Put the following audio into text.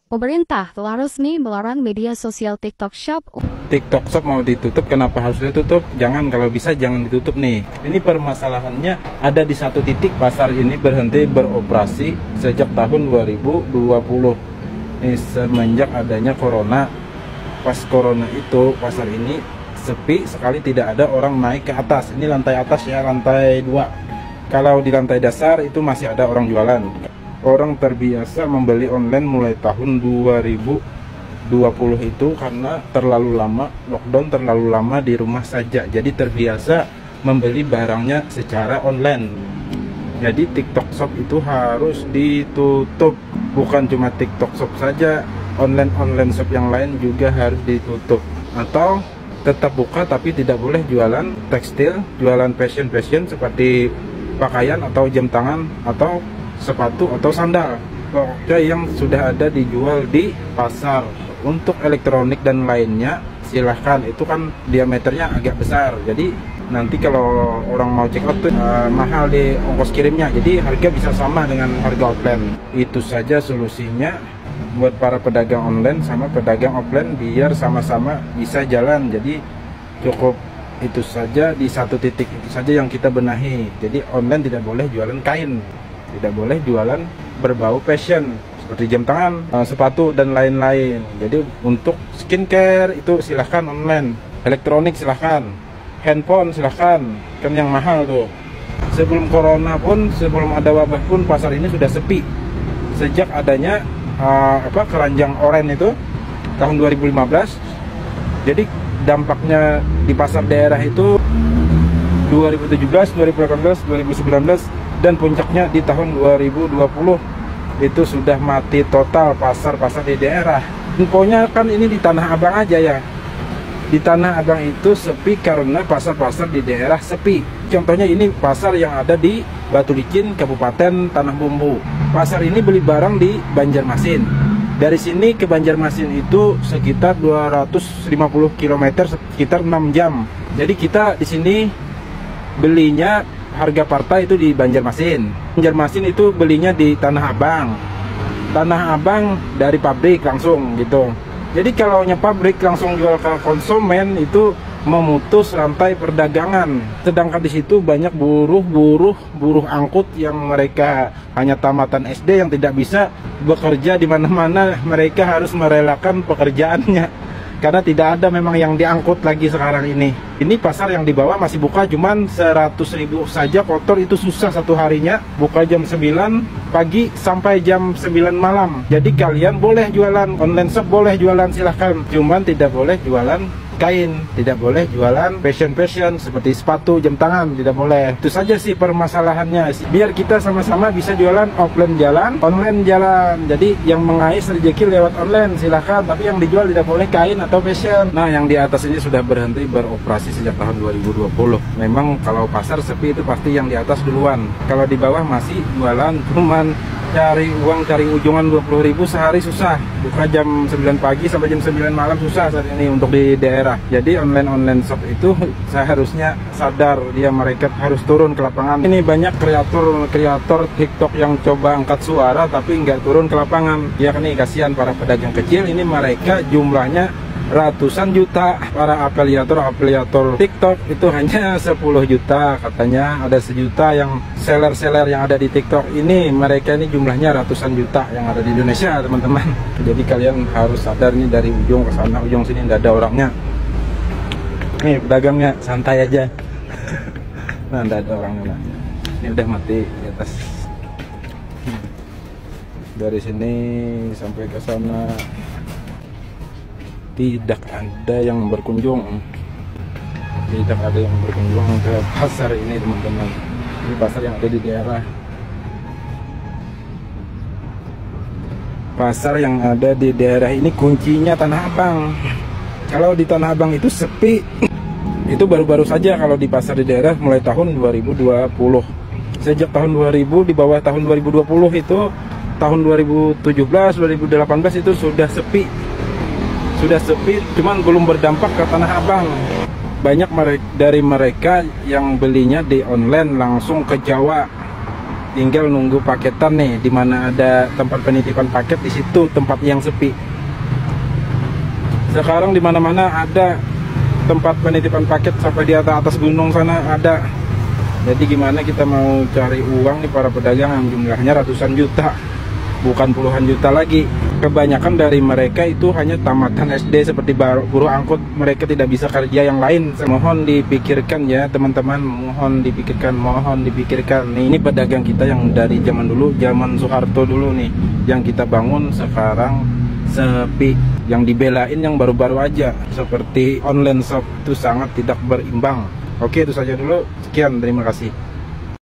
Pemerintah telah resmi melarang media sosial TikTok Shop. TikTok Shop mau ditutup, kenapa harus ditutup? Jangan, kalau bisa jangan ditutup nih. Ini permasalahannya ada di satu titik, pasar ini berhenti beroperasi sejak tahun 2020. Ini semenjak adanya corona. Pas corona itu pasar ini sepi sekali, tidak ada orang naik ke atas. Ini lantai atas ya, lantai 2. Kalau di lantai dasar itu masih ada orang jualan. Orang terbiasa membeli online mulai tahun 2020 itu karena terlalu lama lockdown, terlalu lama di rumah saja, jadi terbiasa membeli barangnya secara online. Jadi TikTok Shop itu harus ditutup. Bukan cuma TikTok Shop saja, online shop yang lain juga harus ditutup. Atau tetap buka tapi tidak boleh jualan tekstil, jualan fashion seperti pakaian atau jam tangan atau sepatu atau sandal, pokoknya yang sudah ada dijual di pasar. Untuk elektronik dan lainnya silahkan, itu kan diameternya agak besar, jadi nanti kalau orang mau check out tuh mahal di ongkos kirimnya, jadi harga bisa sama dengan harga offline. Itu saja solusinya buat para pedagang online sama pedagang offline biar sama-sama bisa jalan. Jadi cukup itu saja, di satu titik itu saja yang kita benahi. Jadi online tidak boleh jualan kain, tidak boleh jualan berbau fashion seperti jam tangan, sepatu dan lain-lain. Jadi untuk skincare itu silahkan online, elektronik silahkan, handphone silahkan, kan yang mahal tuh. Sebelum corona pun, sebelum ada wabah pun pasar ini sudah sepi. Sejak adanya keranjang oranye itu tahun 2015. Jadi dampaknya di pasar daerah itu 2017, 2018, 2019 dan puncaknya di tahun 2020 itu sudah mati total pasar-pasar di daerah. Infonya kan ini di Tanah Abang aja ya. Di Tanah Abang itu sepi karena pasar-pasar di daerah sepi. Contohnya ini pasar yang ada di Batu Licin, Kabupaten Tanah Bumbu. Pasar ini beli barang di Banjarmasin. Dari sini ke Banjarmasin itu sekitar 250 km, sekitar 6 jam. Jadi kita di sini belinya harga partai itu di Banjarmasin. Banjarmasin itu belinya di Tanah Abang. Tanah Abang dari pabrik langsung gitu. Jadi kalau pabrik langsung jual ke konsumen itu memutus rantai perdagangan. Sedangkan di situ banyak buruh angkut yang mereka hanya tamatan SD yang tidak bisa bekerja di mana-mana. Mereka harus merelakan pekerjaannya karena tidak ada memang yang diangkut lagi sekarang ini. Ini pasar yang di bawah masih buka cuman 100.000 saja, kotor itu susah satu harinya. Buka jam 9 pagi sampai jam 9 malam. Jadi kalian boleh jualan online shop, boleh jualan silahkan, cuman tidak boleh jualan kain, tidak boleh jualan fashion seperti sepatu, jam tangan, tidak boleh. Itu saja sih permasalahannya. Biar kita sama-sama bisa jualan, offline jalan, online jalan. Jadi yang mengais rezeki lewat online silahkan, tapi yang dijual tidak boleh kain atau fashion. Nah, yang di atas ini sudah berhenti beroperasi sejak tahun 2020. Memang kalau pasar sepi itu pasti yang di atas duluan. Kalau di bawah masih jualan, cuman cari uang, cari ujungan 20.000 sehari susah. Buka jam 9 pagi sampai jam 9 malam susah saat ini untuk di daerah. Jadi online shop itu seharusnya sadar mereka harus turun ke lapangan. Ini banyak kreator TikTok yang coba angkat suara tapi nggak turun ke lapangan. Ya kan nih, kasihan para pedagang kecil ini, mereka jumlahnya ratusan juta. Para afiliator TikTok itu hanya 10 juta katanya. Ada 1 juta yang seller yang ada di TikTok ini, mereka ini jumlahnya ratusan juta yang ada di Indonesia, teman-teman. Jadi kalian harus sadar nih, dari ujung ke sana, ujung sini nggak ada orangnya. Nih pedagangnya santai aja. Nah, nggak ada orangnya. Ini udah mati di atas. Dari sini sampai ke sana tidak ada yang berkunjung. Tidak ada yang berkunjung ke pasar ini, teman-teman. Ini pasar yang ada di daerah. Pasar yang ada di daerah ini kuncinya Tanah Abang. Kalau di Tanah Abang itu sepi. Itu baru-baru saja. Kalau di pasar di daerah mulai tahun 2020. Sejak tahun 2000, di bawah tahun 2020 itu, tahun 2017, 2018 itu sudah sepi. Sudah sepi, cuman belum berdampak ke Tanah Abang. Banyak dari mereka yang belinya di online langsung ke Jawa. tinggal nunggu paketan nih, di mana ada tempat penitipan paket, di situ tempat yang sepi. Sekarang di mana-mana ada tempat penitipan paket, sampai di atas gunung sana ada. Jadi gimana kita mau cari uang nih para pedagang yang jumlahnya ratusan juta, bukan puluhan juta lagi. Kebanyakan dari mereka itu hanya tamatan SD seperti buruh angkut, mereka tidak bisa kerja yang lain. Mohon dipikirkan ya teman-teman, mohon dipikirkan. Nih, ini pedagang kita yang dari zaman dulu, zaman Soeharto dulu nih, yang kita bangun sekarang sepi. Yang dibelain yang baru-baru aja, seperti online shop, itu sangat tidak berimbang. Oke, itu saja dulu. Sekian, terima kasih.